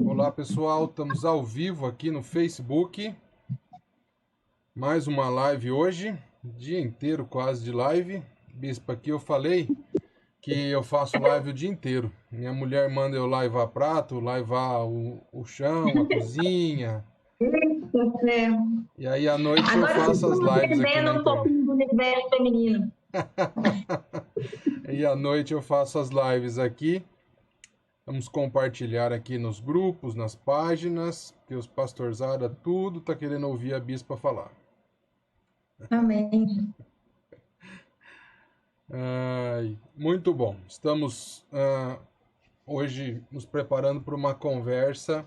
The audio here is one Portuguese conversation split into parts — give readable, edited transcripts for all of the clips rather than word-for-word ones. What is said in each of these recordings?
Olá pessoal, estamos ao vivo aqui no Facebook. Mais uma live hoje, dia inteiro quase de live. Bispo, aqui eu falei que eu faço live o dia inteiro. Minha mulher manda eu laivar prato, laivar o chão, a cozinha. É. E aí à noite eu Agora vocês faço as estão lives aqui na entendendo um internet. pouquinho do universo feminino. E à noite eu faço as lives aqui. Vamos compartilhar aqui nos grupos, nas páginas, que os pastorzada tudo tá querendo ouvir a bispa falar. Amém. Muito bom. Estamos hoje nos preparando para uma conversa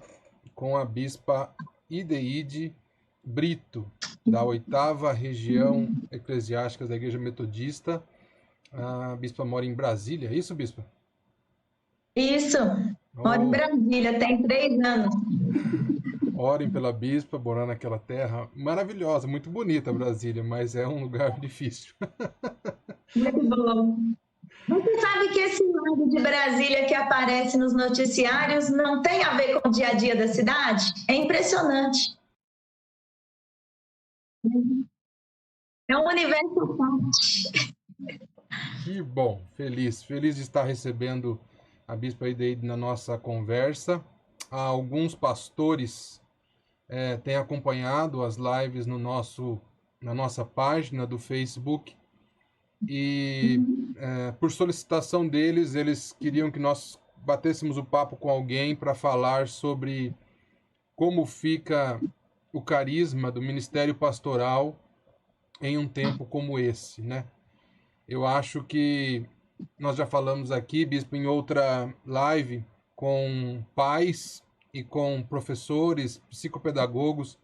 com a bispa Ideide Brito, da 8ª Região Eclesiástica da Igreja Metodista. A bispa mora em Brasília, é isso, bispa? Isso. Moro em Brasília, tem 3 anos. Orem pela bispa, morar naquela terra maravilhosa, muito bonita Brasília, mas é um lugar difícil. Muito bom. Você sabe que esse lado de Brasília que aparece nos noticiários não tem a ver com o dia a dia da cidade? É impressionante. É um universo à parte. Que bom, feliz de estar recebendo a bispa Ideide na nossa conversa. Alguns pastores têm acompanhado as lives na nossa página do Facebook e por solicitação deles, eles queriam que nós batêssemos o papo com alguém para falar sobre como fica o carisma do ministério pastoral em um tempo como esse, né? Eu acho que nós já falamos aqui, bispo, em outra live com pais e com professores, psicopedagogos,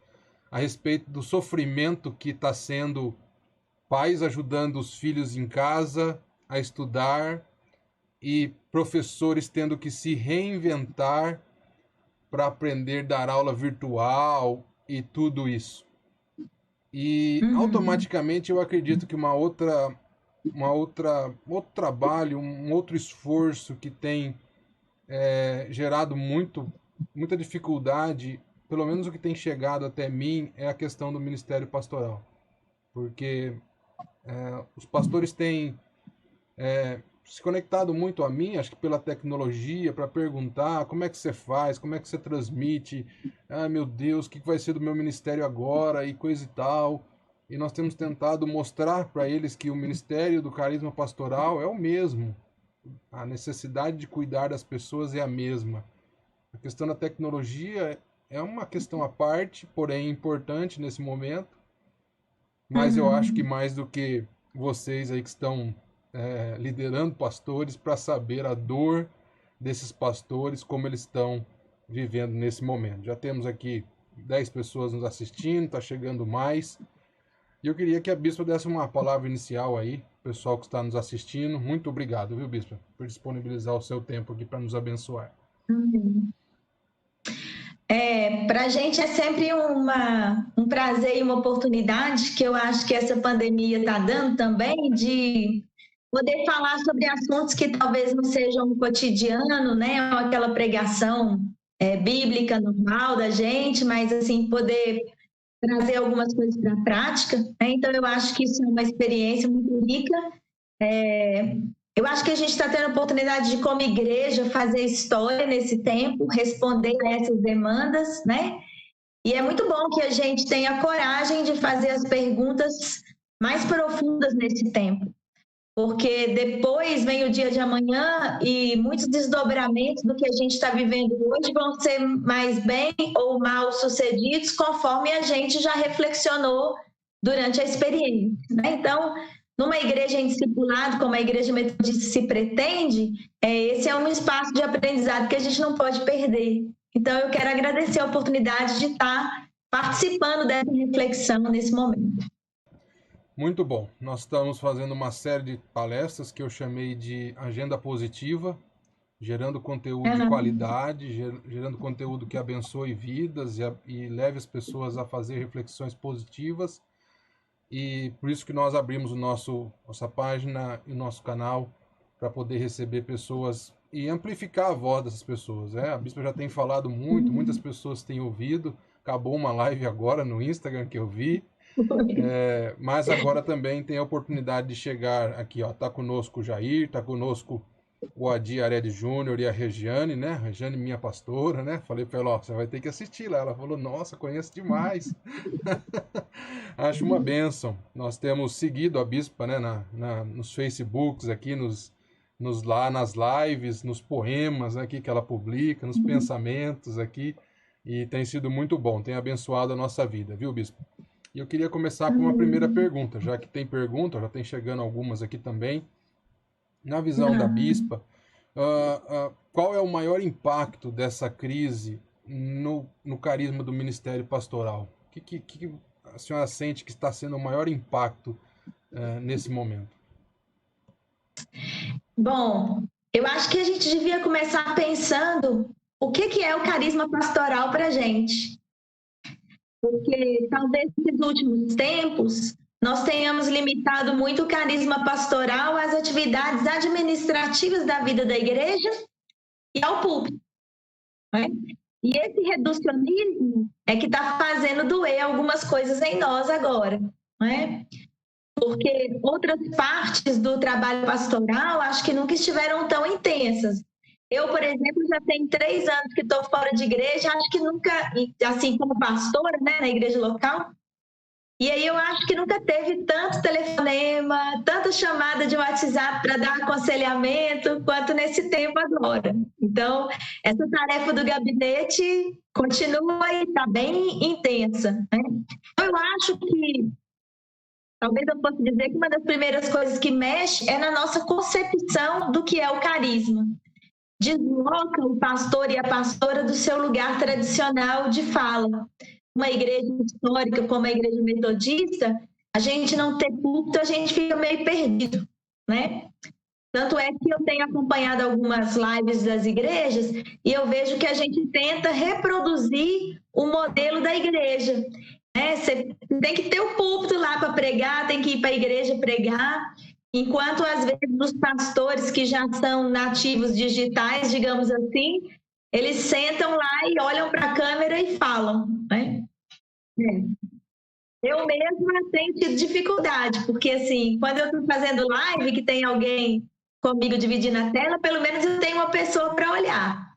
a respeito do sofrimento que está sendo pais ajudando os filhos em casa a estudar e professores tendo que se reinventar para aprender a dar aula virtual e tudo isso. E automaticamente eu acredito que outro trabalho, um outro esforço que tem gerado muita dificuldade, pelo menos o que tem chegado até mim, é a questão do ministério pastoral. Porque os pastores têm se conectado muito a mim, acho que pela tecnologia, para perguntar como é que você faz, como é que você transmite, meu Deus, o que vai ser do meu ministério agora e coisa e tal. E nós temos tentado mostrar para eles que o ministério do carisma pastoral é o mesmo. A necessidade de cuidar das pessoas é a mesma. A questão da tecnologia é uma questão à parte, porém importante nesse momento. Mas eu acho que mais do que vocês aí que estão liderando pastores, para saber a dor desses pastores, como eles estão vivendo nesse momento. Já temos aqui 10 pessoas nos assistindo, está chegando mais. E eu queria que a bispa desse uma palavra inicial aí, pessoal que está nos assistindo. Muito obrigado, viu, bispa, por disponibilizar o seu tempo aqui para nos abençoar. Para a gente é sempre um prazer e uma oportunidade que eu acho que essa pandemia está dando também de poder falar sobre assuntos que talvez não sejam um cotidiano, né? Ou aquela pregação bíblica normal da gente, mas assim, poder trazer algumas coisas para a prática, né? Então eu acho que isso é uma experiência muito rica. Eu acho que a gente está tendo a oportunidade de, como igreja, fazer história nesse tempo, responder a essas demandas, né? E é muito bom que a gente tenha coragem de fazer as perguntas mais profundas nesse tempo, porque depois vem o dia de amanhã e muitos desdobramentos do que a gente está vivendo hoje vão ser mais bem ou mal sucedidos conforme a gente já reflexionou durante a experiência, né? Então, numa igreja em discipulado, como a Igreja Metodista se pretende, esse é um espaço de aprendizado que a gente não pode perder. Então, eu quero agradecer a oportunidade de estar participando dessa reflexão nesse momento. Muito bom. Nós estamos fazendo uma série de palestras que eu chamei de Agenda Positiva, gerando conteúdo de qualidade, gerando conteúdo que abençoe vidas e leve as pessoas a fazer reflexões positivas. E por isso que nós abrimos nossa página e o nosso canal para poder receber pessoas e amplificar a voz dessas pessoas. A bispa já tem falado muito, muitas pessoas têm ouvido. Acabou uma live agora no Instagram que eu vi. Mas agora também tem a oportunidade de chegar aqui, ó. Tá conosco o Jair, tá conosco o Adi Arede Júnior e a Regiane, né? A Regiane, minha pastora, né? Falei pra ela, ó, você vai ter que assistir lá. Ela falou, nossa, conheço demais. Acho uma bênção. Nós temos seguido a bispa, né? Nos Facebooks aqui, nas lives, nos poemas aqui que ela publica, nos pensamentos aqui. E tem sido muito bom, tem abençoado a nossa vida, viu, bispo? E eu queria começar com uma primeira pergunta, já que tem pergunta, já tem chegando algumas aqui também. Na visão da bispa, qual é o maior impacto dessa crise no carisma do ministério pastoral? O que a senhora sente que está sendo o maior impacto nesse momento? Bom, eu acho que a gente devia começar pensando o que é o carisma pastoral para a gente. Porque talvez nesses últimos tempos nós tenhamos limitado muito o carisma pastoral às atividades administrativas da vida da igreja e ao púlpito. Né? E esse reducionismo é que está fazendo doer algumas coisas em nós agora. Né? Porque outras partes do trabalho pastoral acho que nunca estiveram tão intensas. Eu, por exemplo, já tenho 3 anos que estou fora de igreja, acho que nunca, assim como pastora, né, na igreja local, e aí eu acho que nunca teve tanto telefonema, tanta chamada de WhatsApp para dar aconselhamento quanto nesse tempo agora. Então, essa tarefa do gabinete continua e está bem intensa. Né? Eu acho que talvez eu possa dizer que uma das primeiras coisas que mexe é na nossa concepção do que é o carisma. Desloca o pastor e a pastora do seu lugar tradicional de fala. Uma igreja histórica como a igreja metodista, a gente não ter púlpito, a gente fica meio perdido, né? Tanto é que eu tenho acompanhado algumas lives das igrejas e eu vejo que a gente tenta reproduzir o modelo da igreja. Você tem que ter o púlpito lá para pregar, tem que ir para a igreja pregar, enquanto às vezes os pastores que já são nativos digitais, digamos assim, eles sentam lá e olham para a câmera e falam. Né? Eu mesma tenho tido dificuldade, porque assim, quando eu estou fazendo live, que tem alguém comigo dividindo a tela, pelo menos eu tenho uma pessoa para olhar.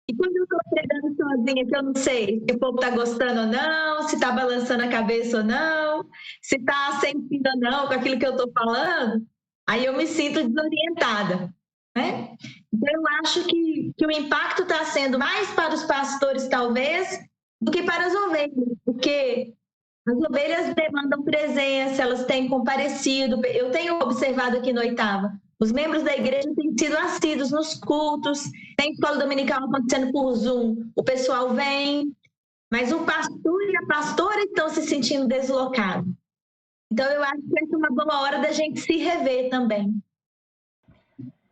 E quando eu estou pregando sozinha, que eu não sei se o povo está gostando ou não, se está balançando a cabeça ou não, se está sentindo ou não com aquilo que eu estou falando, aí eu me sinto desorientada. Né? Então, eu acho que o impacto está sendo mais para os pastores, talvez, do que para as ovelhas, porque as ovelhas demandam presença, elas têm comparecido. Eu tenho observado aqui no Oitava, os membros da igreja têm sido assíduos nos cultos, tem escola dominical acontecendo por Zoom, o pessoal vem, mas o pastor e a pastora estão se sentindo deslocados. Então, eu acho que essa é uma boa hora da gente se rever também.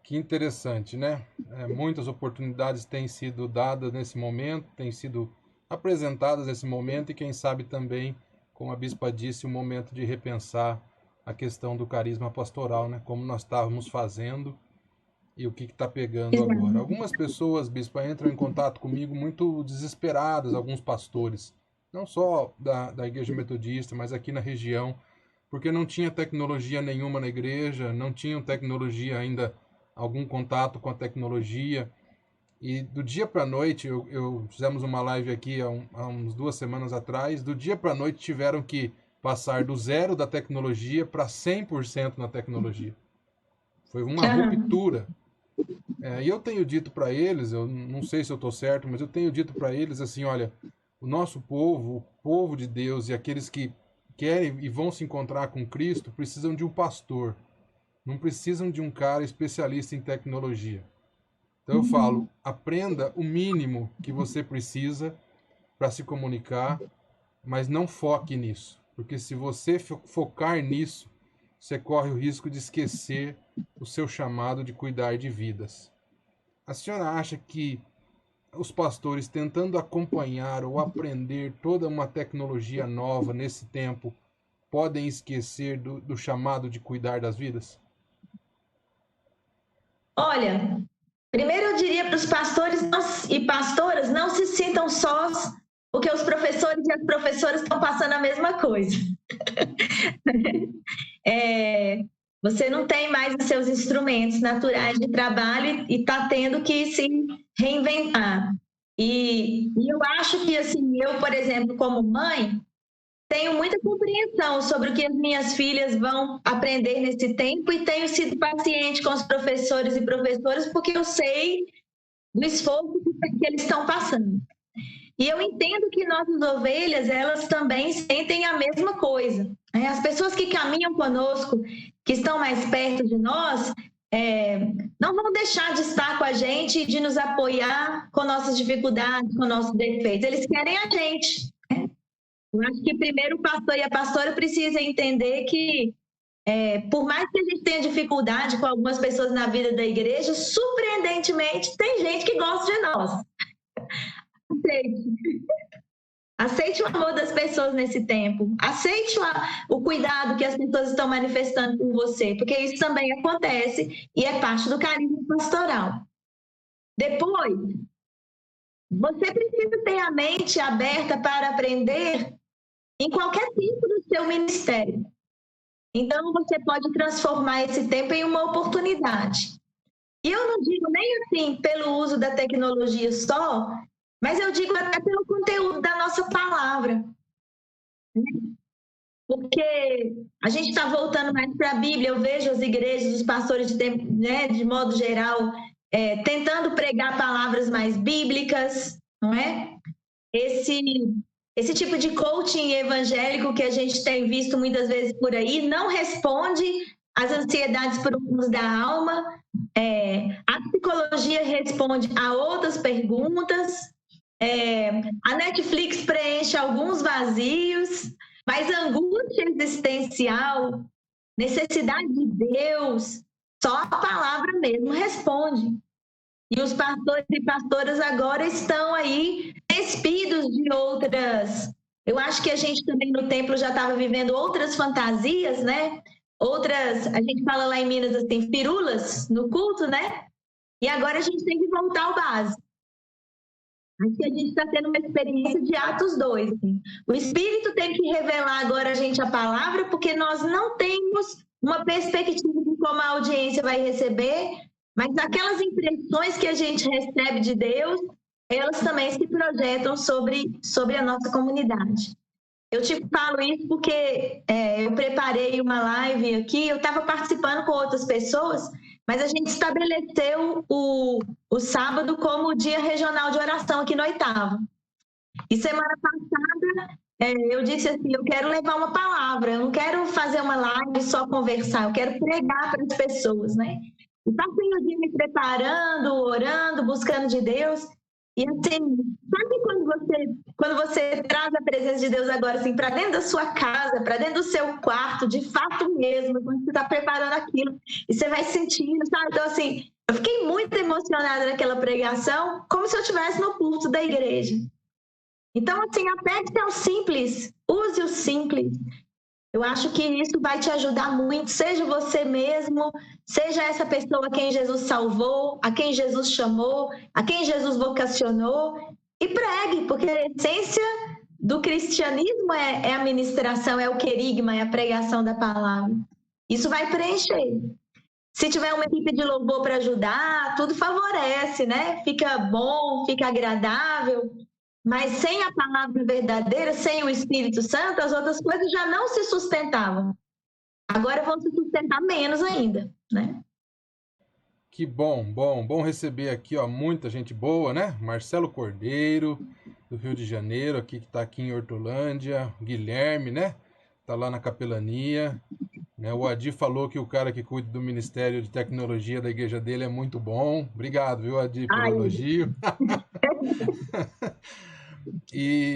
Que interessante, né? Muitas oportunidades têm sido dadas nesse momento, têm sido apresentadas nesse momento e quem sabe também, como a bispa disse, o momento de repensar a questão do carisma pastoral, né? Como nós estávamos fazendo e o que está pegando agora. Algumas pessoas, bispa, entram em contato comigo muito desesperadas, alguns pastores, não só da igreja metodista, mas aqui na região, porque não tinha tecnologia nenhuma na igreja, não tinham tecnologia ainda, algum contato com a tecnologia. E do dia para a noite, eu fizemos uma live aqui há uns 2 semanas atrás, do dia para a noite tiveram que passar do zero da tecnologia para 100% na tecnologia. Foi uma ruptura. E eu tenho dito para eles, eu não sei se eu estou certo, mas eu tenho dito para eles assim, olha, o nosso povo, o povo de Deus e aqueles que querem e vão se encontrar com Cristo precisam de um pastor, não precisam de um cara especialista em tecnologia. Então eu falo, aprenda o mínimo que você precisa para se comunicar, mas não foque nisso, porque se você focar nisso, você corre o risco de esquecer o seu chamado de cuidar de vidas. A senhora acha que os pastores tentando acompanhar ou aprender toda uma tecnologia nova nesse tempo podem esquecer do chamado de cuidar das vidas? Olha, Primeiro, eu diria para os pastores e pastoras não se sintam sós, porque os professores e as professoras estão passando a mesma coisa. Você não tem mais os seus instrumentos naturais de trabalho e está tendo que se reinventar. E eu acho que, assim, eu, por exemplo, como mãe, tenho muita compreensão sobre o que as minhas filhas vão aprender nesse tempo e tenho sido paciente com os professores e professoras porque eu sei do esforço que eles estão passando. E eu entendo que nossas ovelhas, elas também sentem a mesma coisa. As pessoas que caminham conosco, que estão mais perto de nós, não vão deixar de estar com a gente e de nos apoiar com nossas dificuldades, com nossos defeitos. Eles querem a gente. Eu acho que primeiro o pastor e a pastora precisam entender que, por mais que a gente tenha dificuldade com algumas pessoas na vida da igreja, surpreendentemente tem gente que gosta de nós. Aceite o amor das pessoas nesse tempo. Aceite o cuidado que as pessoas estão manifestando por você, porque isso também acontece e é parte do carisma pastoral. Depois, você precisa ter a mente aberta para aprender em qualquer tempo do seu ministério. Então, você pode transformar esse tempo em uma oportunidade. E eu não digo nem assim pelo uso da tecnologia só, mas eu digo até pelo conteúdo da nossa palavra. Porque a gente está voltando mais para a Bíblia, eu vejo as igrejas, os pastores de modo geral, tentando pregar palavras mais bíblicas, não é? Esse tipo de coaching evangélico que a gente tem visto muitas vezes por aí não responde às ansiedades profundas da alma. A psicologia responde a outras perguntas. A Netflix preenche alguns vazios, mas a angústia existencial, necessidade de Deus, só a palavra mesmo responde. E os pastores e pastoras agora estão aí despidos de outras. Eu acho que a gente também no templo já estava vivendo outras fantasias, né? Outras, a gente fala lá em Minas assim, firulas no culto, né? E agora a gente tem que voltar ao básico. Acho que a gente está tendo uma experiência de Atos 2. Assim. O Espírito tem que revelar agora a gente a palavra, porque nós não temos uma perspectiva de como a audiência vai receber, mas aquelas impressões que a gente recebe de Deus, elas também se projetam sobre a nossa comunidade. Eu te falo isso porque eu preparei uma live aqui, eu estava participando com outras pessoas, mas a gente estabeleceu o sábado como o dia regional de oração aqui no Oitavo. E semana passada eu disse assim, eu quero levar uma palavra, eu não quero fazer uma live só conversar, eu quero pregar para as pessoas, né? E passei o dia me preparando, orando, buscando de Deus. E assim, sabe quando você traz a presença de Deus agora assim para dentro da sua casa, para dentro do seu quarto, de fato mesmo, quando você está preparando aquilo, e você vai sentindo, sabe? Então assim, eu fiquei muito emocionada naquela pregação, como se eu estivesse no culto da igreja. Então assim, apegue-se ao simples, use o simples. Eu acho que isso vai te ajudar muito, seja você mesmo, seja essa pessoa a quem Jesus salvou, a quem Jesus chamou, a quem Jesus vocacionou, e pregue, porque a essência do cristianismo é a ministração, é o querigma, é a pregação da palavra. Isso vai preencher. Se tiver uma equipe de louvor para ajudar, tudo favorece, né? Fica bom, fica agradável. Mas sem a palavra verdadeira, sem o Espírito Santo, as outras coisas já não se sustentavam. Agora vão se sustentar menos ainda, né? Que bom receber aqui, ó, muita gente boa, né? Marcelo Cordeiro, do Rio de Janeiro, aqui que está aqui em Hortolândia, Guilherme, né? Tá lá na capelania, né? O Adi falou que o cara que cuida do Ministério de Tecnologia da igreja dele é muito bom. Obrigado, viu, Adi, pelo elogio.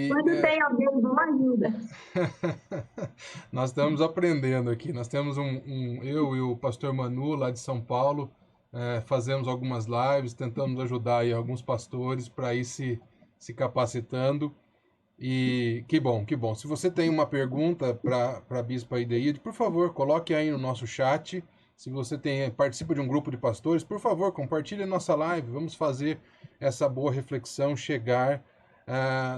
Quando tem alguém bom, ajuda. Nós estamos aprendendo aqui. Nós temos eu e o pastor Manu, lá de São Paulo, fazemos algumas lives, tentamos ajudar aí alguns pastores para ir se capacitando. E que bom, que bom. Se você tem uma pergunta para a Bispa Ideide, por favor, coloque aí no nosso chat. Se você participa de um grupo de pastores, por favor, compartilhe a nossa live. Vamos fazer essa boa reflexão chegar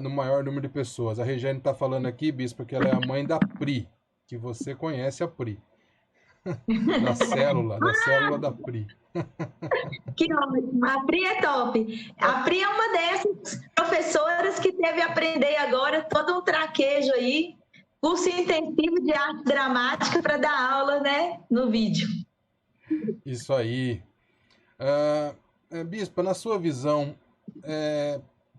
no maior número de pessoas. A Regiane está falando aqui, Bispo, que ela é a mãe da Pri, que você conhece a Pri. Da célula da Pri. Que ótimo, a Pri é top. A Pri é uma dessas professoras que teve a aprender agora todo um traquejo aí, curso intensivo de arte dramática para dar aula, né, no vídeo. Isso aí. Bispa, na sua visão,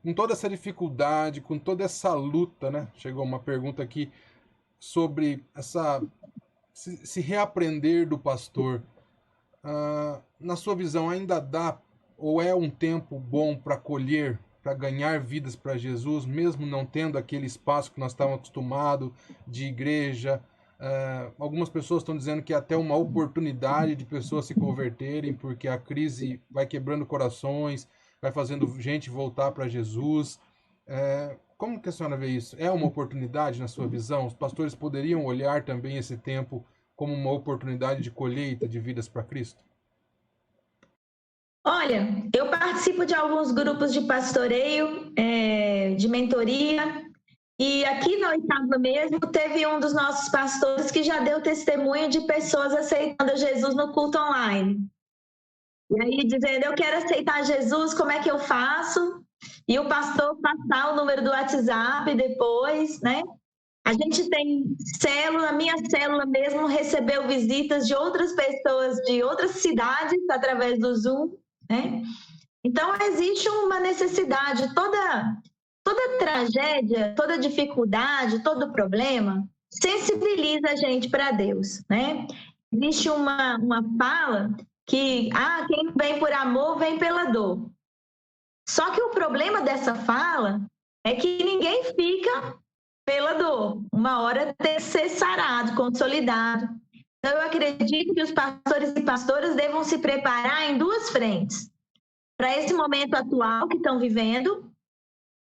com toda essa dificuldade, com toda essa luta, né? Chegou uma pergunta aqui sobre se reaprender do pastor. Na sua visão, ainda dá ou é um tempo bom para colher, para ganhar vidas para Jesus, mesmo não tendo aquele espaço que nós estávamos acostumados de igreja? Algumas pessoas estão dizendo que é até uma oportunidade de pessoas se converterem, porque a crise vai quebrando corações, vai fazendo gente voltar para Jesus. Como que a senhora vê isso? É uma oportunidade na sua visão? Os pastores poderiam olhar também esse tempo como uma oportunidade de colheita de vidas para Cristo? Olha, eu participo de alguns grupos de pastoreio, de mentoria, e aqui na Oitava mesmo teve um dos nossos pastores que já deu testemunho de pessoas aceitando Jesus no culto online. E aí dizendo, eu quero aceitar Jesus, como é que eu faço? E o pastor passar o número do WhatsApp depois, né? A gente tem célula, a minha célula mesmo recebeu visitas de outras pessoas de outras cidades através do Zoom, né? Então, existe uma necessidade, toda tragédia, toda dificuldade, todo problema, sensibiliza a gente para Deus, né? Existe uma fala que, quem não vem por amor, vem pela dor. Só que o problema dessa fala é que ninguém fica pela dor. Uma hora tem que ser sarado, consolidado. Então, eu acredito que os pastores e pastoras devam se preparar em duas frentes. Para esse momento atual que estão vivendo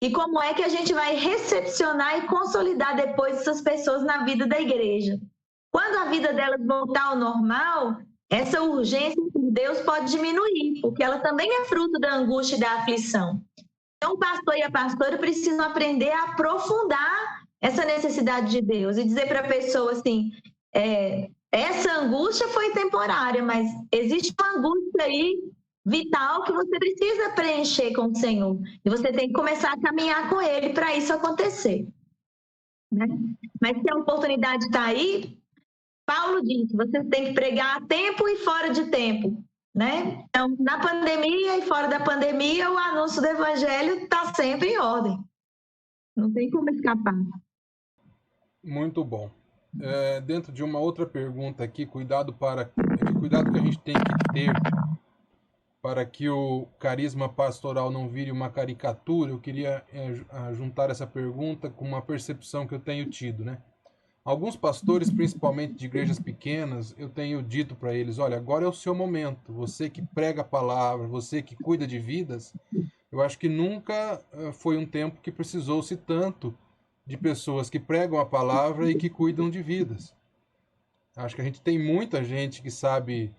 e como é que a gente vai recepcionar e consolidar depois essas pessoas na vida da igreja. Quando a vida delas voltar ao normal, essa urgência por Deus pode diminuir, porque ela também é fruto da angústia e da aflição. Então, o pastor e a pastora precisam aprender a aprofundar essa necessidade de Deus e dizer para a pessoa assim, essa angústia foi temporária, mas existe uma angústia aí vital que você precisa preencher com o Senhor. E você tem que começar a caminhar com Ele para isso acontecer. Né? Mas se a oportunidade está aí, Paulo disse, você tem que pregar a tempo e fora de tempo. Né? Então, na pandemia e fora da pandemia, o anúncio do Evangelho está sempre em ordem. Não tem como escapar. Muito bom. Dentro de uma outra pergunta aqui, cuidado que a gente tem que ter para que o carisma pastoral não vire uma caricatura, eu queria juntar essa pergunta com uma percepção que eu tenho tido, né? Alguns pastores, principalmente de igrejas pequenas, eu tenho dito para eles, olha, agora é o seu momento, você que prega a palavra, você que cuida de vidas, eu acho que nunca foi um tempo que precisou-se tanto de pessoas que pregam a palavra e que cuidam de vidas. Acho que a gente tem muita gente que sabe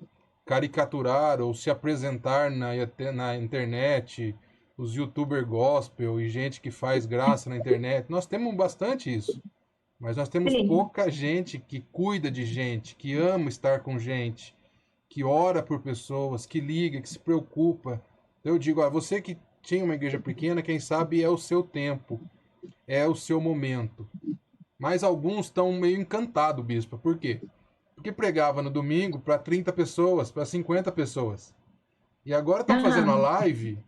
caricaturar ou se apresentar na internet, os youtuber gospel e gente que faz graça na internet. Nós temos bastante isso, mas nós temos pouca gente que cuida de gente, que ama estar com gente, que ora por pessoas, que liga, que se preocupa. Eu digo, você que tinha uma igreja pequena, quem sabe é o seu tempo, é o seu momento. Mas alguns estão meio encantados, bispo. Por quê? Porque pregava no domingo para 30 pessoas, para 50 pessoas. E agora estão fazendo a live,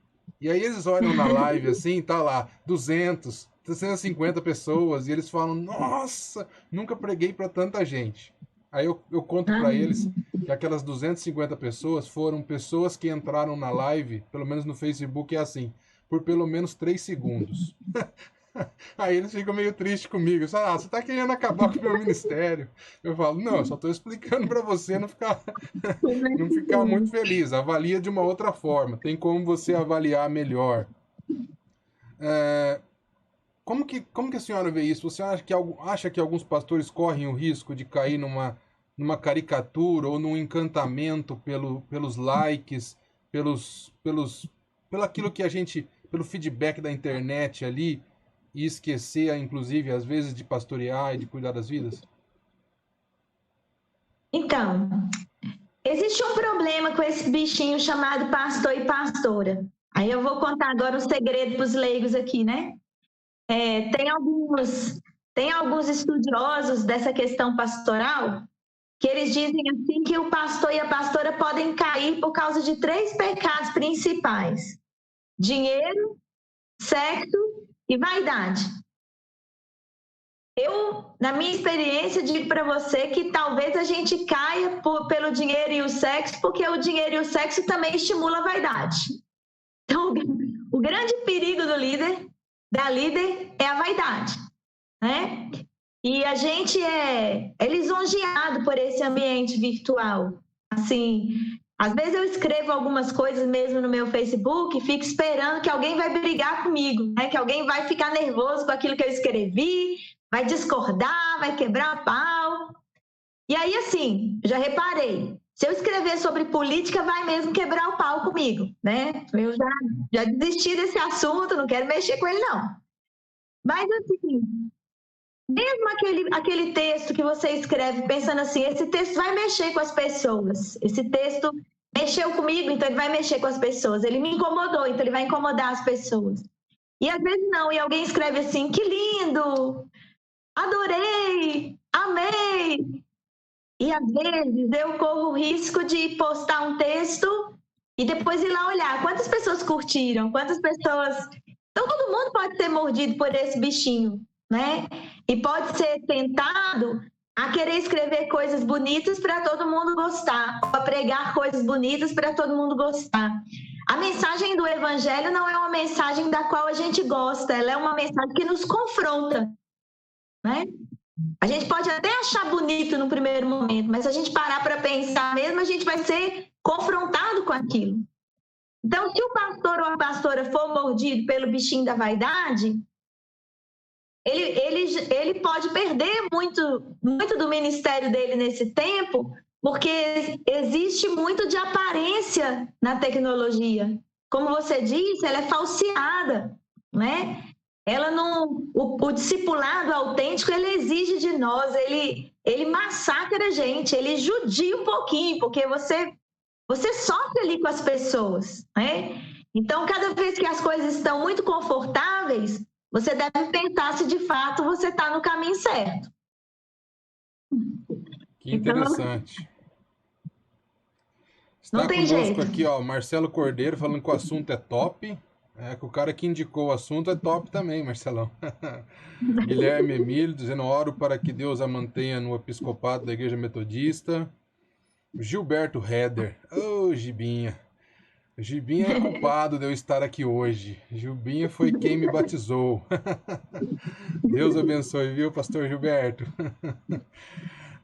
e aí eles olham na live assim, tá lá, 200, 350 pessoas, e eles falam, nossa, nunca preguei para tanta gente. Aí eu conto para eles que aquelas 250 pessoas foram pessoas que entraram na live, pelo menos no Facebook é assim, por pelo menos 3 segundos. Aí eles ficam meio tristes comigo. Você tá querendo acabar com o meu ministério. Eu falo, não, eu só tô explicando para você não ficar muito feliz. Avalia de uma outra forma. Tem como você avaliar melhor. Como que a senhora vê isso? Você acha que alguns pastores correm o risco de cair numa numa caricatura ou num encantamento pelos likes, pelo aquilo que a gente, pelo feedback da internet ali, e esquecer, inclusive, às vezes, de pastorear e de cuidar das vidas? Então, existe um problema com esse bichinho chamado pastor e pastora. Aí eu vou contar agora um segredo para os leigos aqui, né? Tem alguns estudiosos dessa questão pastoral que eles dizem assim que o pastor e a pastora podem cair por causa de 3 pecados principais: dinheiro, sexo e vaidade. Eu, na minha experiência, digo para você que talvez a gente caia pelo dinheiro e o sexo, porque o dinheiro e o sexo também estimulam a vaidade. Então, o grande perigo da líder é a vaidade, né? E a gente é lisonjeado por esse ambiente virtual. Assim, às vezes eu escrevo algumas coisas mesmo no meu Facebook e fico esperando que alguém vai brigar comigo, né? Que alguém vai ficar nervoso com aquilo que eu escrevi, vai discordar, vai quebrar pau. E aí, assim, já reparei, se eu escrever sobre política, vai mesmo quebrar o pau comigo, né? Eu já desisti desse assunto, não quero mexer com ele, não. Mas, assim, mesmo aquele texto que você escreve pensando assim, esse texto vai mexer com as pessoas, esse texto mexeu comigo, então ele vai mexer com as pessoas, ele me incomodou, então ele vai incomodar as pessoas. E às vezes não, e alguém escreve assim, que lindo, adorei, amei. E às vezes eu corro o risco de postar um texto e depois ir lá olhar quantas pessoas curtiram, quantas pessoas... Então todo mundo pode ser mordido por esse bichinho, né? E pode ser tentado a querer escrever coisas bonitas para todo mundo gostar, ou a pregar coisas bonitas para todo mundo gostar. A mensagem do Evangelho não é uma mensagem da qual a gente gosta, ela é uma mensagem que nos confronta, né? A gente pode até achar bonito no primeiro momento, mas se a gente parar para pensar mesmo, a gente vai ser confrontado com aquilo. Então, se o pastor ou a pastora for mordido pelo bichinho da vaidade, ele pode perder muito do ministério dele nesse tempo, porque existe muito de aparência na tecnologia. Como você disse, ela é falseada, né? Ela não, o discipulado autêntico, ele exige de nós, ele massacra a gente, ele judia um pouquinho, porque você sofre ali com as pessoas, né? Então, cada vez que as coisas estão muito confortáveis, você deve pensar se de fato você está no caminho certo. Que interessante. Não Está tem conosco jeito. aqui, ó, Marcelo Cordeiro, falando que o assunto é top. Que o cara que indicou o assunto é top também, Marcelão. Guilherme Emílio, dizendo: oro para que Deus a mantenha no episcopado da Igreja Metodista. Gilberto Heder. Ô, Gibinha. Gibinha é culpado de eu estar aqui hoje. Gibinha foi quem me batizou. Deus abençoe, viu, pastor Gilberto?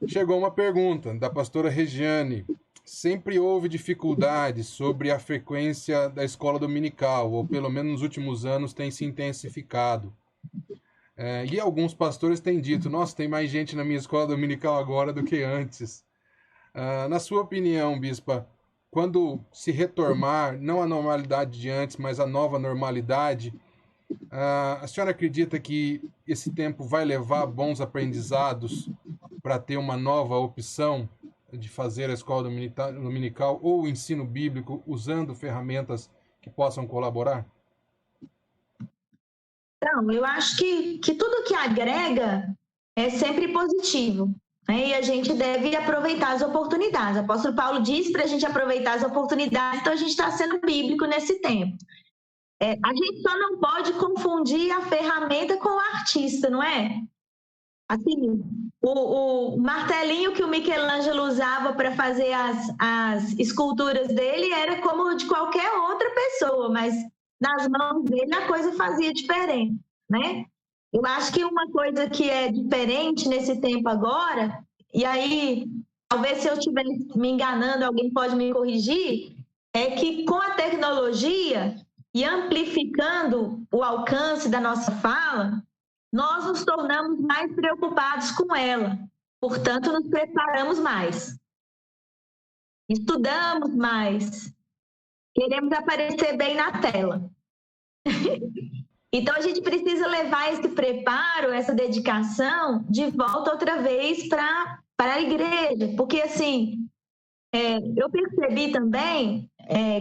Chegou uma pergunta da pastora Regiane. Sempre houve dificuldades sobre a frequência da escola dominical, ou pelo menos nos últimos anos tem se intensificado. E alguns pastores têm dito: nossa, tem mais gente na minha escola dominical agora do que antes. Na sua opinião, bispa, quando se retomar, não a normalidade de antes, mas a nova normalidade, a senhora acredita que esse tempo vai levar a bons aprendizados para ter uma nova opção de fazer a escola dominical ou o ensino bíblico usando ferramentas que possam colaborar? Então, eu acho que tudo que agrega é sempre positivo, né? E a gente deve aproveitar as oportunidades. O apóstolo Paulo diz para a gente aproveitar as oportunidades, então a gente está sendo bíblico nesse tempo. A gente só não pode confundir a ferramenta com o artista, não é? Assim, o martelinho que o Michelangelo usava para fazer as esculturas dele era como de qualquer outra pessoa, mas nas mãos dele a coisa fazia diferente, né? Eu acho que uma coisa que é diferente nesse tempo agora, e aí, talvez se eu estiver me enganando, alguém pode me corrigir, é que com a tecnologia e amplificando o alcance da nossa fala, nós nos tornamos mais preocupados com ela, Portanto, nos preparamos mais, estudamos mais, queremos aparecer bem na tela. Então, a gente precisa levar esse preparo, essa dedicação, de volta outra vez para a igreja. Porque, assim, eu percebi também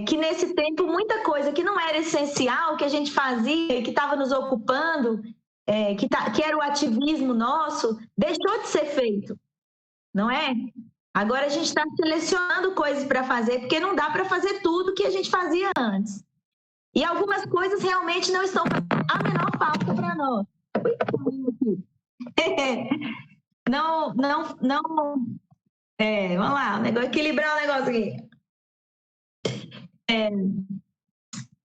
que nesse tempo, muita coisa que não era essencial, que a gente fazia, que estava nos ocupando, que era o ativismo nosso, deixou de ser feito, não é? Agora a gente está selecionando coisas para fazer, porque não dá para fazer tudo que a gente fazia antes. E algumas coisas realmente não estão fazendo a menor falta para nós. Não, vamos lá, equilibrar o negócio aqui.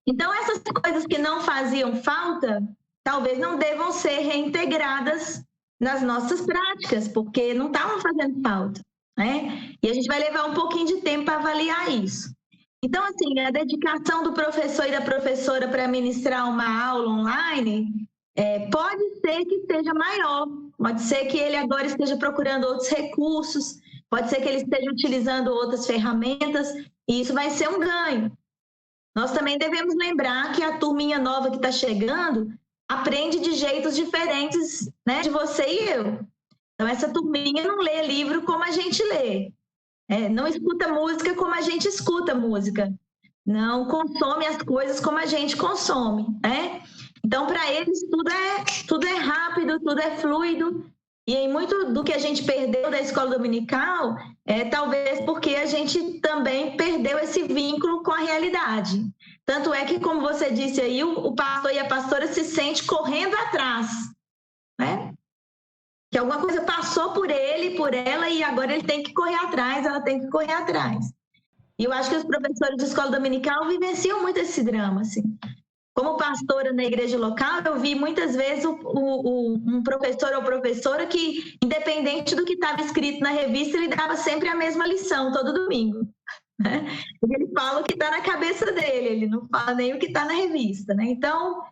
Então, essas coisas que não faziam falta, talvez não devam ser reintegradas nas nossas práticas, porque não estavam fazendo falta, né? E a gente vai levar um pouquinho de tempo para avaliar isso. Então, assim, a dedicação do professor e da professora para ministrar uma aula online pode ser que seja maior, pode ser que ele agora esteja procurando outros recursos, pode ser que ele esteja utilizando outras ferramentas, e isso vai ser um ganho. Nós também devemos lembrar que a turminha nova que está chegando aprende de jeitos diferentes, né, de você e eu. Então, essa turminha não lê livro como a gente lê. Não escuta música como a gente escuta música, não consome as coisas como a gente consome, né? Então, para eles, tudo é rápido, tudo é fluido, e em muito do que a gente perdeu da escola dominical, talvez porque a gente também perdeu esse vínculo com a realidade. Tanto é que, como você disse aí, o pastor e a pastora se sente correndo atrás, né? Que alguma coisa passou por ele, por ela, e agora ele tem que correr atrás, ela tem que correr atrás. E eu acho que os professores de escola dominical vivenciam muito esse drama, assim. Como pastora na igreja local, eu vi muitas vezes um professor ou professora que, independente do que estava escrito na revista, ele dava sempre a mesma lição, todo domingo. Né? Ele fala o que está na cabeça dele, ele não fala nem o que está na revista, né? Então,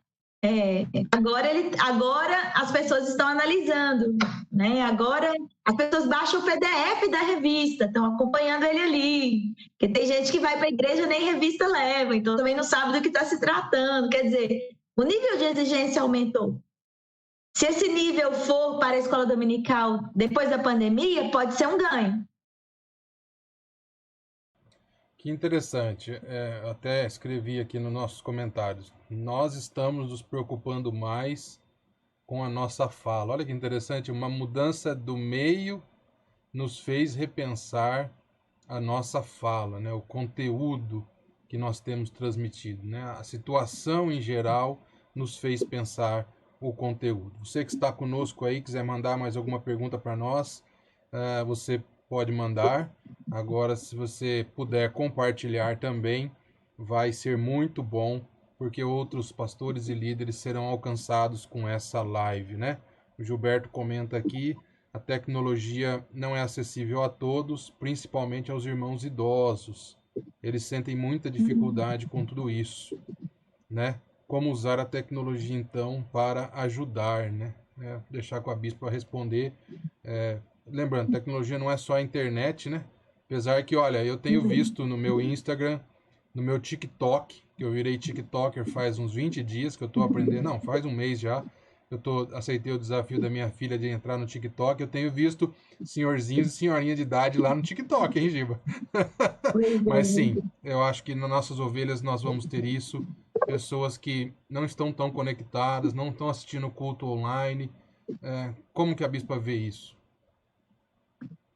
agora as pessoas estão analisando, né? Agora as pessoas baixam o PDF da revista, estão acompanhando ele ali. Porque tem gente que vai para a igreja nem revista leva, então também não sabe do que está se tratando. Quer dizer, o nível de exigência aumentou. Se esse nível for para a escola dominical depois da pandemia, pode ser um ganho. Que interessante. Até escrevi aqui nos nossos comentários. Nós estamos nos preocupando mais com a nossa fala. Olha que interessante, uma mudança do meio nos fez repensar a nossa fala, né? O conteúdo que nós temos transmitido, né? A situação em geral nos fez pensar o conteúdo. Você que está conosco aí, quiser mandar mais alguma pergunta para nós, você pode mandar. Agora, se você puder compartilhar também, vai ser muito bom, porque outros pastores e líderes serão alcançados com essa live, né? O Gilberto comenta aqui, a tecnologia não é acessível a todos, principalmente aos irmãos idosos. Eles sentem muita dificuldade com tudo isso, né? Como usar a tecnologia, então, para ajudar, né? Deixar com a bispa responder. Lembrando, tecnologia não é só a internet, né? Apesar que, olha, eu tenho visto no meu Instagram, no meu TikTok, que eu virei TikToker faz uns 20 dias que eu tô aprendendo, não, faz um mês já, aceitei o desafio da minha filha de entrar no TikTok, eu tenho visto senhorzinhos e senhorinha de idade lá no TikTok, hein, Giba? Mas sim, eu acho que nas nossas ovelhas nós vamos ter isso, pessoas que não estão tão conectadas, não estão assistindo o culto online. Como que a bispa vê isso?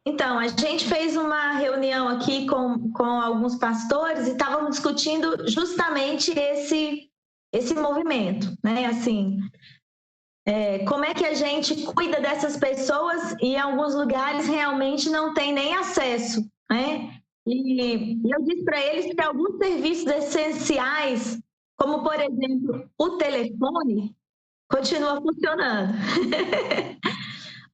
Então, a gente fez uma reunião aqui com alguns pastores e estávamos discutindo justamente esse movimento, né? Assim, como é que a gente cuida dessas pessoas e em alguns lugares realmente não tem nem acesso, né? E eu disse para eles que alguns serviços essenciais, como, por exemplo, o telefone, continua funcionando.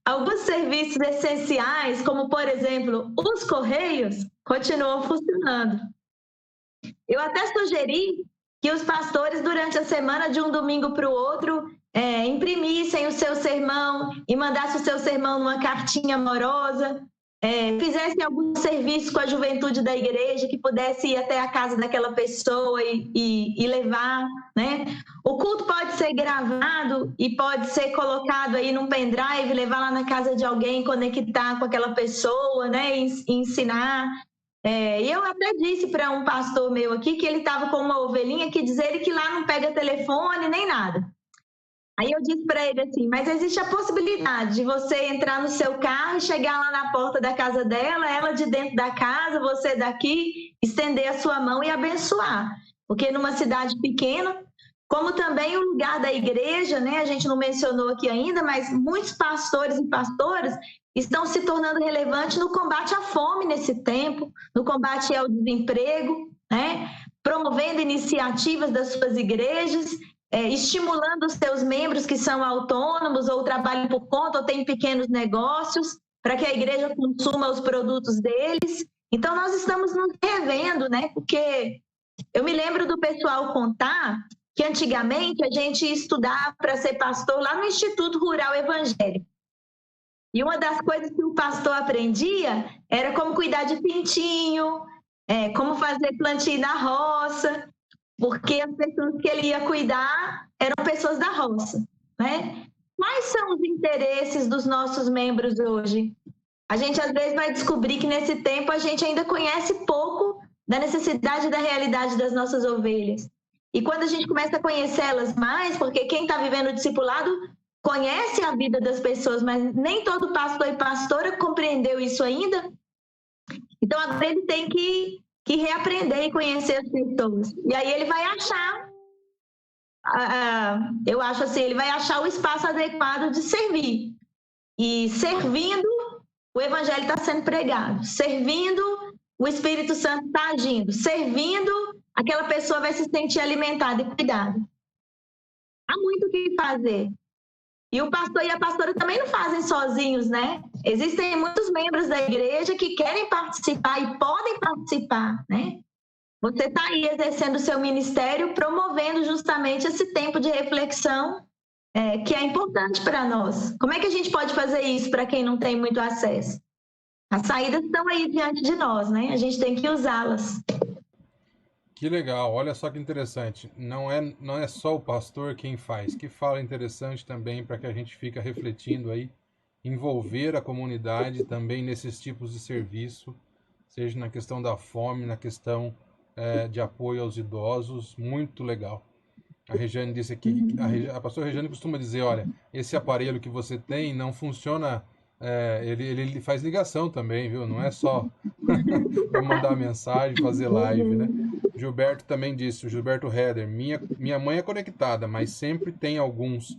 Alguns serviços essenciais, como, por exemplo, os correios, continuam funcionando. Eu até sugeri que os pastores, durante a semana, de um domingo para o outro, imprimissem o seu sermão e mandassem o seu sermão numa cartinha amorosa, fizessem algum serviço com a juventude da igreja, que pudesse ir até a casa daquela pessoa e levar, né? O culto pode ser gravado e pode ser colocado aí num pendrive, levar lá na casa de alguém, conectar com aquela pessoa, né? E ensinar. E eu até disse para um pastor meu aqui que ele estava com uma ovelhinha que diz ele que lá não pega telefone nem nada. Aí eu disse para ele assim, mas existe a possibilidade de você entrar no seu carro e chegar lá na porta da casa dela, ela de dentro da casa, você daqui, estender a sua mão e abençoar. Porque numa cidade pequena, como também o lugar da igreja, né? A gente não mencionou aqui ainda, mas muitos pastores e pastoras estão se tornando relevantes no combate à fome nesse tempo, no combate ao desemprego, né? Promovendo iniciativas das suas igrejas, estimulando os seus membros que são autônomos ou trabalham por conta ou têm pequenos negócios para que a igreja consuma os produtos deles. Então, nós estamos nos revendo, né? Porque eu me lembro do pessoal contar que antigamente a gente estudava para ser pastor lá no Instituto Rural Evangélico. E uma das coisas que o pastor aprendia era como cuidar de pintinho, como fazer plantio na roça, porque as pessoas que ele ia cuidar eram pessoas da roça, né? Quais são os interesses dos nossos membros hoje? A gente às vezes vai descobrir que nesse tempo a gente ainda conhece pouco da necessidade e da realidade das nossas ovelhas. E quando a gente começa a conhecê-las mais, porque quem está vivendo o discipulado conhece a vida das pessoas, mas nem todo pastor e pastora compreendeu isso ainda. Então agora ele tem que reaprender e conhecer as pessoas. E aí ele vai achar, eu acho assim, ele vai achar o espaço adequado de servir. E servindo, o evangelho está sendo pregado. Servindo, o Espírito Santo está agindo. Servindo, aquela pessoa vai se sentir alimentada e cuidada. Há muito o que fazer. E o pastor e a pastora também não fazem sozinhos, né? Existem muitos membros da igreja que querem participar e podem participar, né? Você está aí exercendo o seu ministério, promovendo justamente esse tempo de reflexão que é importante para nós. Como é que a gente pode fazer isso para quem não tem muito acesso? As saídas estão aí diante de nós, né? A gente tem que usá-las. Que legal, olha só que interessante. Não é só o pastor quem faz, que fala interessante também para que a gente fica refletindo aí, envolver a comunidade também nesses tipos de serviço, seja na questão da fome, na questão de apoio aos idosos, muito legal. A Regiane disse aqui, a pastora Regiane costuma dizer, olha, esse aparelho que você tem não funciona, ele faz ligação também, viu? Não é só para mandar mensagem, fazer live, né? Gilberto também disse, o Gilberto Heder, minha mãe é conectada, mas sempre tem alguns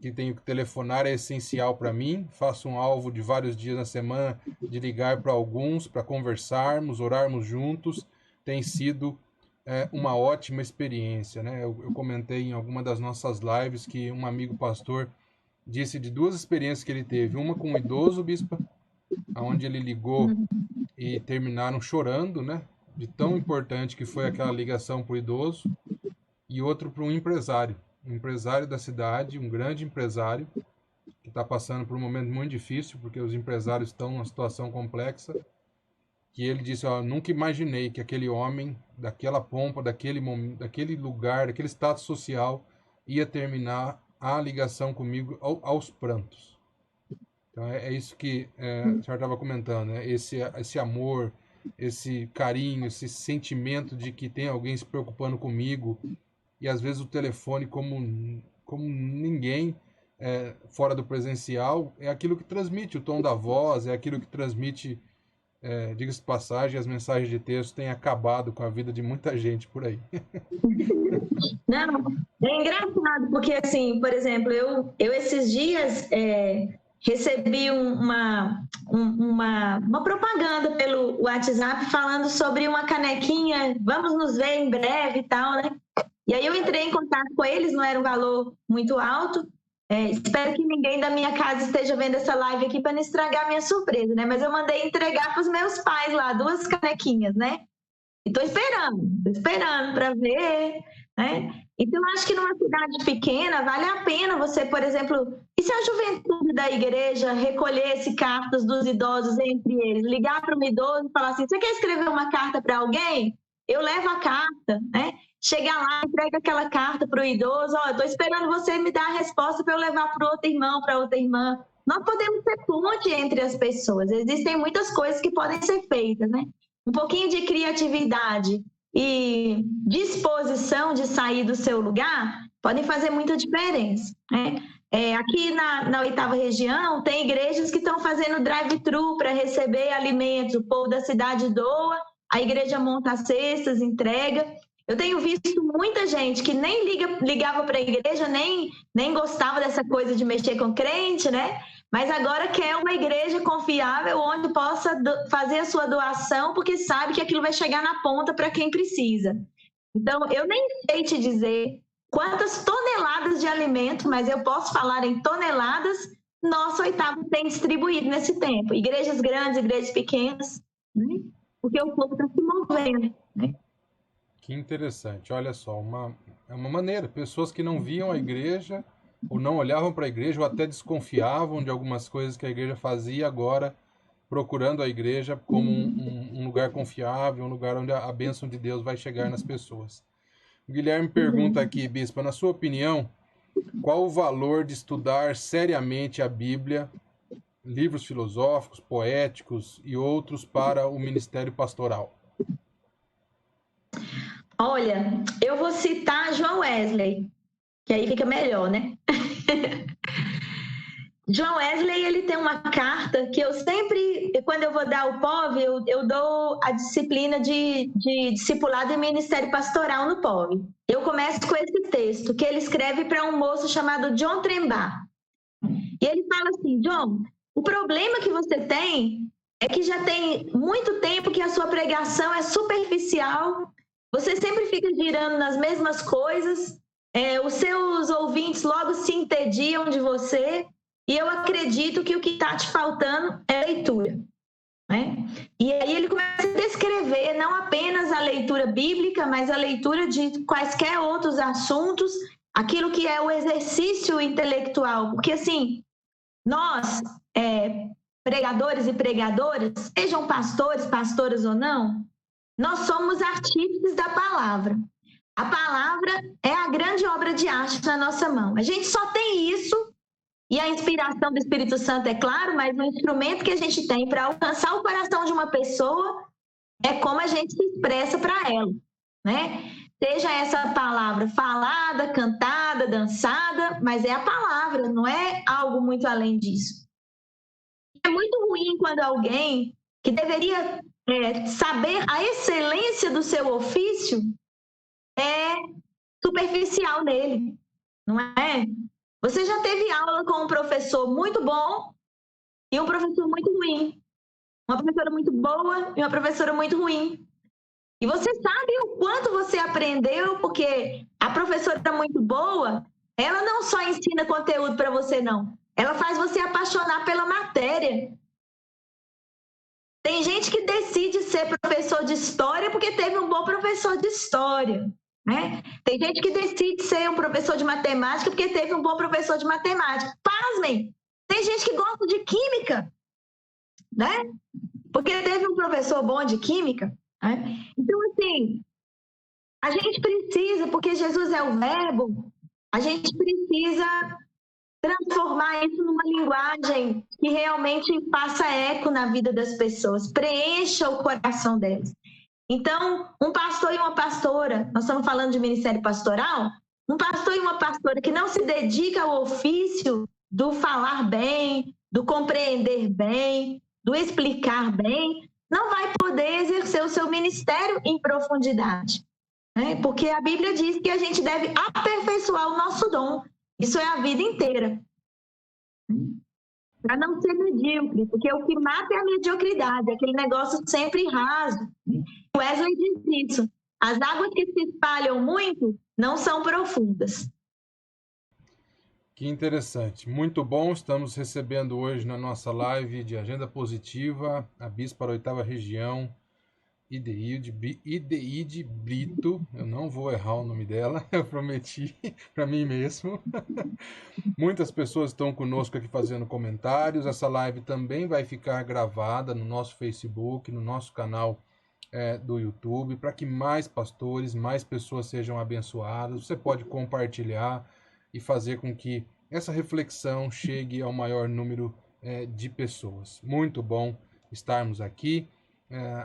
que tenho que telefonar, é essencial para mim. Faço um alvo de vários dias na semana de ligar para alguns, para conversarmos, orarmos juntos. Tem sido uma ótima experiência, né? Eu comentei em alguma das nossas lives que um amigo pastor disse de duas experiências que ele teve. Uma com um idoso, bispa, onde ele ligou e terminaram chorando, né? De tão importante que foi aquela ligação para o idoso, e outro para um empresário da cidade, um grande empresário, que está passando por um momento muito difícil, porque os empresários estão numa situação complexa, que ele disse, nunca imaginei que aquele homem, daquela pompa, daquele lugar, daquele status social, ia terminar a ligação comigo aos prantos. Então é isso que a senhora estava comentando, né? Esse amor, esse carinho, esse sentimento de que tem alguém se preocupando comigo, e às vezes o telefone, como ninguém fora do presencial, é aquilo que transmite o tom da voz, é aquilo que transmite, diga-se de passagem, as mensagens de texto têm acabado com a vida de muita gente por aí. Não, é engraçado, porque assim, por exemplo, eu esses dias recebi uma propaganda pelo WhatsApp falando sobre uma canequinha, vamos nos ver em breve e tal, né? E aí eu entrei em contato com eles, não era um valor muito alto. Espero que ninguém da minha casa esteja vendo essa live aqui para não estragar a minha surpresa, né? Mas eu mandei entregar para os meus pais lá, 2 canequinhas, né? E estou esperando para ver, né? Então, acho que numa cidade pequena, vale a pena você, por exemplo, e se a juventude da igreja recolhesse cartas dos idosos entre eles, ligar para um idoso e falar assim, você quer escrever uma carta para alguém? Eu levo a carta, né? Chegar lá, entrega aquela carta para o idoso, ó, estou esperando você me dar a resposta para eu levar para outro irmão, para outra irmã. Nós podemos ser ponte entre as pessoas, existem muitas coisas que podem ser feitas, né? Um pouquinho de criatividade e disposição de sair do seu lugar podem fazer muita diferença, né? Aqui na 8ª região tem igrejas que estão fazendo drive-thru para receber alimentos, o povo da cidade doa, a igreja monta cestas, entrega. Eu tenho visto muita gente que nem ligava para a igreja, nem gostava dessa coisa de mexer com crente, né? Mas agora quer uma igreja confiável onde possa fazer a sua doação, porque sabe que aquilo vai chegar na ponta para quem precisa. Então, eu nem sei te dizer quantas toneladas de alimento, mas eu posso falar em toneladas, nossa 8ª tem distribuído nesse tempo. Igrejas grandes, igrejas pequenas, né? Porque o povo está se movendo, né? Que interessante. Olha só, é uma maneira. Pessoas que não viam a igreja, ou não olhavam para a igreja, ou até desconfiavam de algumas coisas que a igreja fazia, agora procurando a igreja como um lugar confiável, um lugar onde a bênção de Deus vai chegar nas pessoas. O Guilherme pergunta aqui, Bispa, na sua opinião, qual o valor de estudar seriamente a Bíblia, livros filosóficos, poéticos e outros para o ministério pastoral? Olha, eu vou citar João Wesley, que aí fica melhor, né? João Wesley, ele tem uma carta que eu sempre, quando eu vou dar o POV, eu dou a disciplina de discipulado e ministério pastoral no POV. Eu começo com esse texto, que ele escreve para um moço chamado John Trembar. E ele fala assim, John, o problema que você tem é que já tem muito tempo que a sua pregação é superficial, você sempre fica girando nas mesmas coisas, os seus ouvintes logo se entediam de você, e eu acredito que o que está te faltando é leitura, né? E aí ele começa a descrever não apenas a leitura bíblica, mas a leitura de quaisquer outros assuntos, aquilo que é o exercício intelectual. Porque, assim, nós, pregadores e pregadoras, sejam pastores, pastoras ou não, nós somos artífices da palavra. A palavra é a grande obra de arte na nossa mão. A gente só tem isso. E a inspiração do Espírito Santo, é claro, mas o instrumento que a gente tem para alcançar o coração de uma pessoa é como a gente se expressa para ela, né? Seja essa palavra falada, cantada, dançada, mas é a palavra, não é algo muito além disso. É muito ruim quando alguém que deveria saber a excelência do seu ofício é superficial nele, não é? Você já teve aula com um professor muito bom e um professor muito ruim. Uma professora muito boa e uma professora muito ruim. E você sabe o quanto você aprendeu, porque a professora muito boa, ela não só ensina conteúdo para você, não. Ela faz você apaixonar pela matéria. Tem gente que decide ser professor de história porque teve um bom professor de história. Né? Tem gente que decide ser um professor de matemática porque teve um bom professor de matemática. Pasmem! Tem gente que gosta de química, né? Porque teve um professor bom de química. Né? Então, assim, a gente precisa, porque Jesus é o verbo, a gente precisa transformar isso numa linguagem que realmente faça eco na vida das pessoas, preencha o coração delas. Então, um pastor e uma pastora, nós estamos falando de ministério pastoral, um pastor e uma pastora que não se dedica ao ofício do falar bem, do compreender bem, do explicar bem, não vai poder exercer o seu ministério em profundidade, né? Porque a Bíblia diz que a gente deve aperfeiçoar o nosso dom. Isso é a vida inteira. Para não ser medíocre, porque o que mata é a mediocridade, aquele negócio sempre raso. Wesley diz isso. As águas que se espalham muito não são profundas. Que interessante. Muito bom. Estamos recebendo hoje na nossa live de Agenda Positiva a Bispa da 8ª Região, Ideide Brito, eu não vou errar o nome dela, eu prometi para mim mesmo. Muitas pessoas estão conosco aqui fazendo comentários. Essa live também vai ficar gravada no nosso Facebook, no nosso canal do YouTube, para que mais pastores, mais pessoas sejam abençoadas. Você pode compartilhar e fazer com que essa reflexão chegue ao maior número de pessoas. Muito bom estarmos aqui.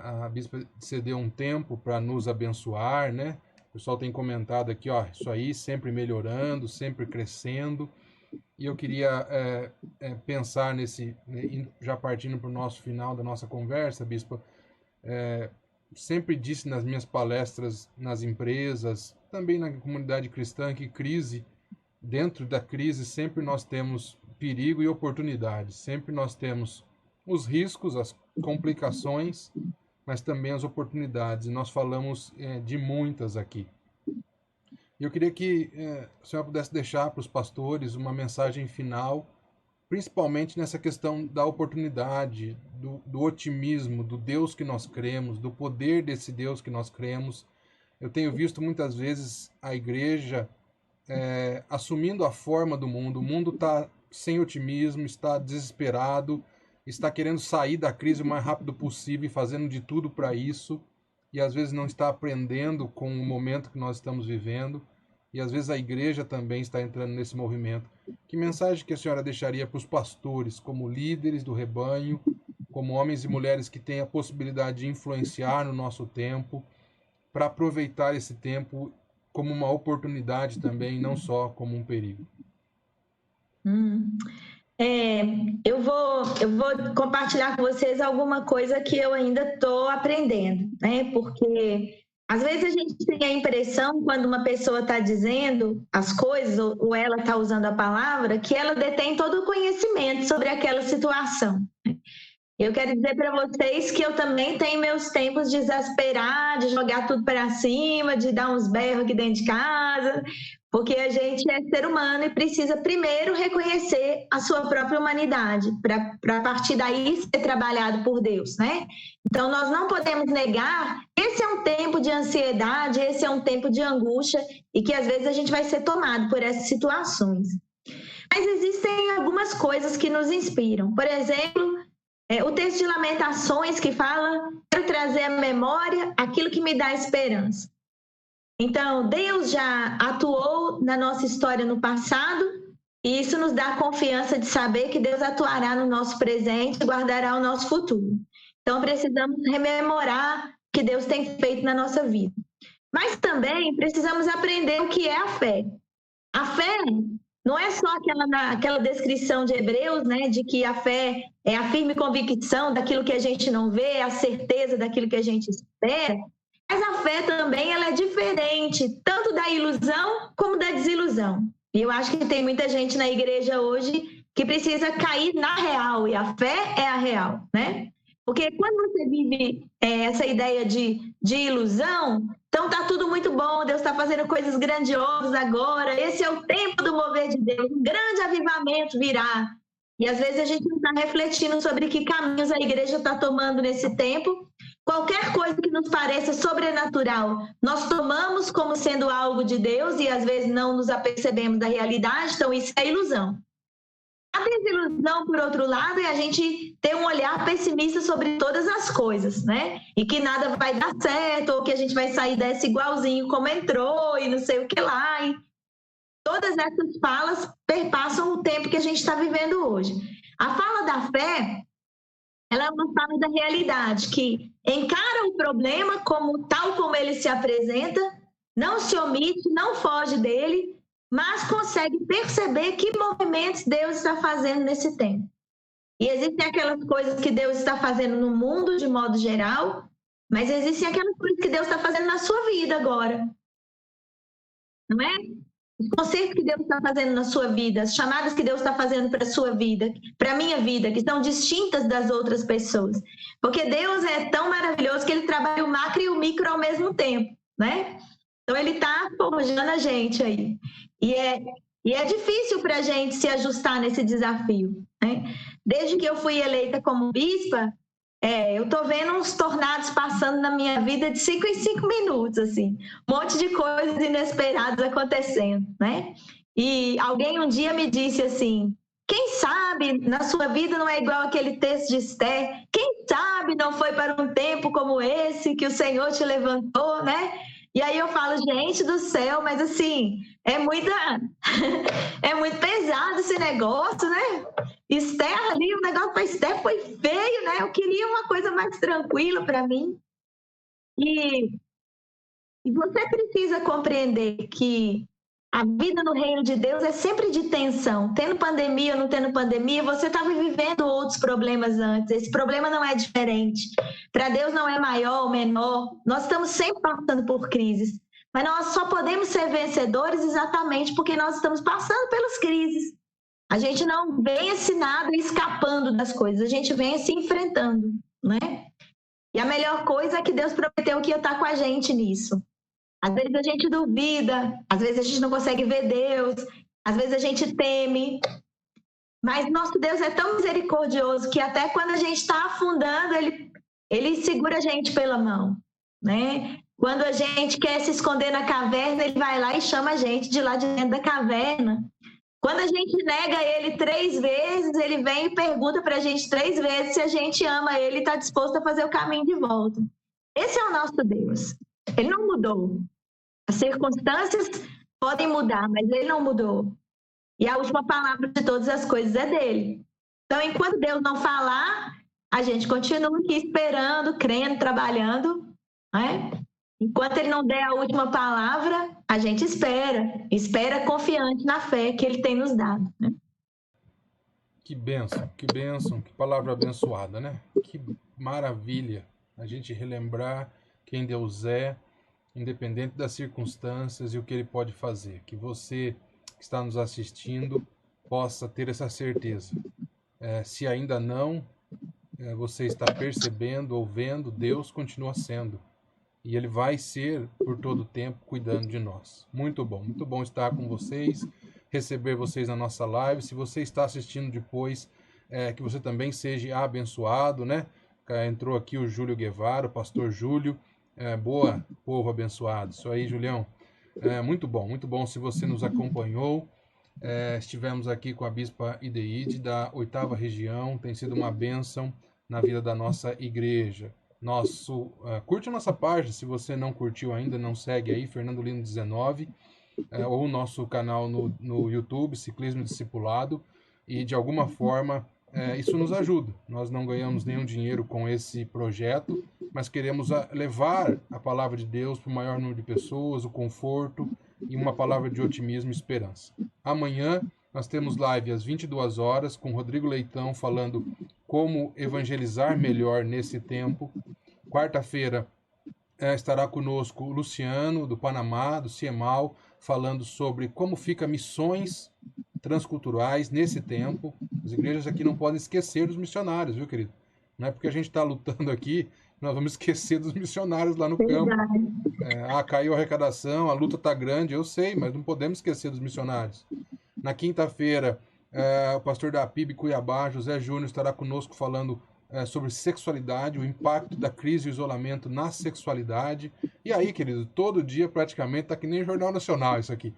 A Bispa cedeu um tempo para nos abençoar, né? O pessoal tem comentado aqui, ó, isso aí sempre melhorando, sempre crescendo. E eu queria pensar já partindo para o nosso final da nossa conversa, Bispa, sempre disse nas minhas palestras nas empresas, também na comunidade cristã, que dentro da crise, sempre nós temos perigo e oportunidade, sempre nós temos os riscos, as complicações, mas também as oportunidades. E nós falamos de muitas aqui. Eu queria que a senhora pudesse deixar para os pastores uma mensagem final, principalmente nessa questão da oportunidade, do otimismo, do Deus que nós cremos, do poder desse Deus que nós cremos. Eu tenho visto muitas vezes a igreja assumindo a forma do mundo. O mundo está sem otimismo, está desesperado, está querendo sair da crise o mais rápido possível e fazendo de tudo para isso, e às vezes não está aprendendo com o momento que nós estamos vivendo, e às vezes a igreja também está entrando nesse movimento. Que mensagem que a senhora deixaria para os pastores, como líderes do rebanho, como homens e mulheres que têm a possibilidade de influenciar no nosso tempo, para aproveitar esse tempo como uma oportunidade também, não só como um perigo? Eu vou compartilhar com vocês alguma coisa que eu ainda estou aprendendo, né? Porque às vezes a gente tem a impressão, quando uma pessoa está dizendo as coisas, ou ela está usando a palavra, que ela detém todo o conhecimento sobre aquela situação. Eu quero dizer para vocês que eu também tenho meus tempos de exasperar, de jogar tudo para cima, de dar uns berros aqui dentro de casa, porque a gente é ser humano e precisa primeiro reconhecer a sua própria humanidade, para a partir daí ser trabalhado por Deus, né? Então, nós não podemos negar que esse é um tempo de ansiedade, esse é um tempo de angústia, e que às vezes a gente vai ser tomado por essas situações. Mas existem algumas coisas que nos inspiram. Por exemplo, o texto de Lamentações que fala: quero trazer à memória aquilo que me dá esperança. Então, Deus já atuou na nossa história no passado, e isso nos dá confiança de saber que Deus atuará no nosso presente e guardará o nosso futuro. Então, precisamos rememorar o que Deus tem feito na nossa vida. Mas também precisamos aprender o que é a fé. A fé não é só aquela descrição de Hebreus, né, de que a fé é a firme convicção daquilo que a gente não vê, a certeza daquilo que a gente espera. Mas a fé também ela é diferente, tanto da ilusão como da desilusão. E eu acho que tem muita gente na igreja hoje que precisa cair na real, e a fé é a real, né? Porque quando você vive essa ideia de ilusão, então tá tudo muito bom, Deus está fazendo coisas grandiosas agora, esse é o tempo do mover de Deus, um grande avivamento virá. E às vezes a gente não está refletindo sobre que caminhos a igreja está tomando nesse tempo. Qualquer coisa que nos pareça sobrenatural, nós tomamos como sendo algo de Deus e às vezes não nos apercebemos da realidade, então isso é ilusão. A desilusão, por outro lado, é a gente ter um olhar pessimista sobre todas as coisas, né? E que nada vai dar certo, ou que a gente vai sair dessa igualzinho como entrou e não sei o que lá. E todas essas falas perpassam o tempo que a gente está vivendo hoje. A fala da fé, ela é uma fala da realidade, que encara o problema tal como ele se apresenta, não se omite, não foge dele, mas consegue perceber que movimentos Deus está fazendo nesse tempo. E existem aquelas coisas que Deus está fazendo no mundo de modo geral, mas existem aquelas coisas que Deus está fazendo na sua vida agora. Não é? Os concertos que Deus está fazendo na sua vida, as chamadas que Deus está fazendo para a sua vida, para a minha vida, que são distintas das outras pessoas. Porque Deus é tão maravilhoso que Ele trabalha o macro e o micro ao mesmo tempo, né? Então, Ele está forjando a gente aí. E é difícil para a gente se ajustar nesse desafio, né? Desde que eu fui eleita como bispa, Eu tô vendo uns tornados passando na minha vida de 5 em 5 minutos, assim. Um monte de coisas inesperadas acontecendo, né? E alguém um dia me disse assim, quem sabe na sua vida não é igual aquele texto de Esther? Quem sabe não foi para um tempo como esse que o Senhor te levantou, né? E aí eu falo, gente do céu, mas assim, é muito pesado esse negócio, né? Esther ali, o negócio para Esther foi feio, né? Eu queria uma coisa mais tranquila para mim. E você precisa compreender que a vida no reino de Deus é sempre de tensão. Tendo pandemia ou não tendo pandemia, você estava vivendo outros problemas antes. Esse problema não é diferente. Para Deus não é maior ou menor. Nós estamos sempre passando por crises. Mas nós só podemos ser vencedores exatamente porque nós estamos passando pelas crises. A gente não vem ensinado escapando das coisas. A gente vem se enfrentando, né? E a melhor coisa é que Deus prometeu que ia estar com a gente nisso. Às vezes a gente duvida, às vezes a gente não consegue ver Deus, às vezes a gente teme, mas nosso Deus é tão misericordioso que até quando a gente está afundando, ele segura a gente pela mão, né? Quando a gente quer se esconder na caverna, ele vai lá e chama a gente de lá de dentro da caverna. Quando a gente nega ele 3 vezes, ele vem e pergunta para a gente 3 vezes se a gente ama ele e está disposto a fazer o caminho de volta. Esse é o nosso Deus. Ele não mudou. As circunstâncias podem mudar, mas ele não mudou. E a última palavra de todas as coisas é dele. Então, enquanto Deus não falar, a gente continua aqui esperando, crendo, trabalhando, né? Enquanto ele não der a última palavra, a gente espera confiante na fé que ele tem nos dado, né? Que bênção, que palavra abençoada, né? Que maravilha a gente relembrar quem Deus é, independente das circunstâncias e o que ele pode fazer. Que você que está nos assistindo possa ter essa certeza. Se ainda não, você está percebendo ou vendo, Deus continua sendo. E ele vai ser, por todo o tempo, cuidando de nós. Muito bom estar com vocês, receber vocês na nossa live. Se você está assistindo depois, que você também seja abençoado, né? Entrou aqui o Júlio Guevara, o pastor Júlio. Boa, povo abençoado. Isso aí, Julião. Muito bom se você nos acompanhou. Estivemos aqui com a Bispa Ideide, da 8ª região. Tem sido uma bênção na vida da nossa igreja. Curte a nossa página, se você não curtiu ainda, não segue aí, Fernando Lino 19, ou o nosso canal no YouTube, Ciclismo Discipulado, e de alguma forma isso nos ajuda. Nós não ganhamos nenhum dinheiro com esse projeto, mas queremos levar a palavra de Deus para o maior número de pessoas, o conforto e uma palavra de otimismo e esperança. Amanhã nós temos live às 22 horas com Rodrigo Leitão falando como evangelizar melhor nesse tempo. Quarta-feira estará conosco o Luciano, do Panamá, do CIEMAL, falando sobre como fica missões transculturais nesse tempo. As igrejas aqui não podem esquecer dos missionários, viu, querido? Não é porque a gente está lutando aqui, nós vamos esquecer dos missionários lá no campo. Caiu a arrecadação, a luta está grande, eu sei, mas não podemos esquecer dos missionários. Na quinta-feira, o pastor da PIB Cuiabá, José Júnior, estará conosco falando sobre sexualidade, o impacto da crise e o isolamento na sexualidade. E aí, querido, todo dia praticamente, tá que nem Jornal Nacional isso aqui.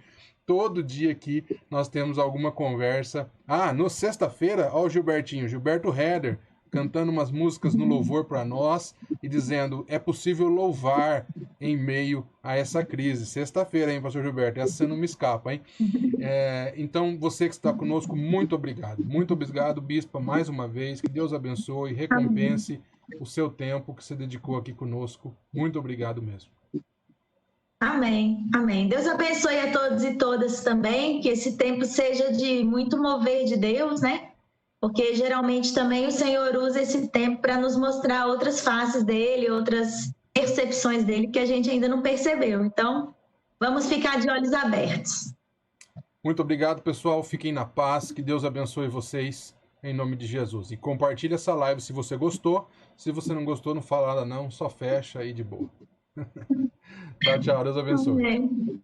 Todo dia aqui nós temos alguma conversa. No sexta-feira, ó o Gilberto Heder, cantando umas músicas no louvor para nós e dizendo, é possível louvar em meio a essa crise. Sexta-feira, hein, pastor Gilberto? Essa você não me escapa, hein? Então, você que está conosco, muito obrigado. Muito obrigado, Bispa, mais uma vez. Que Deus abençoe, recompense o seu tempo que você dedicou aqui conosco. Muito obrigado mesmo. Amém, amém. Deus abençoe a todos e todas também, que esse tempo seja de muito mover de Deus, né? Porque geralmente também o Senhor usa esse tempo para nos mostrar outras faces dele, outras percepções dele que a gente ainda não percebeu. Então, vamos ficar de olhos abertos. Muito obrigado, pessoal. Fiquem na paz. Que Deus abençoe vocês, em nome de Jesus. E compartilhe essa live se você gostou. Se você não gostou, não fala nada não. Só fecha aí de boa. Tchau, tchau. Deus abençoe. Amém.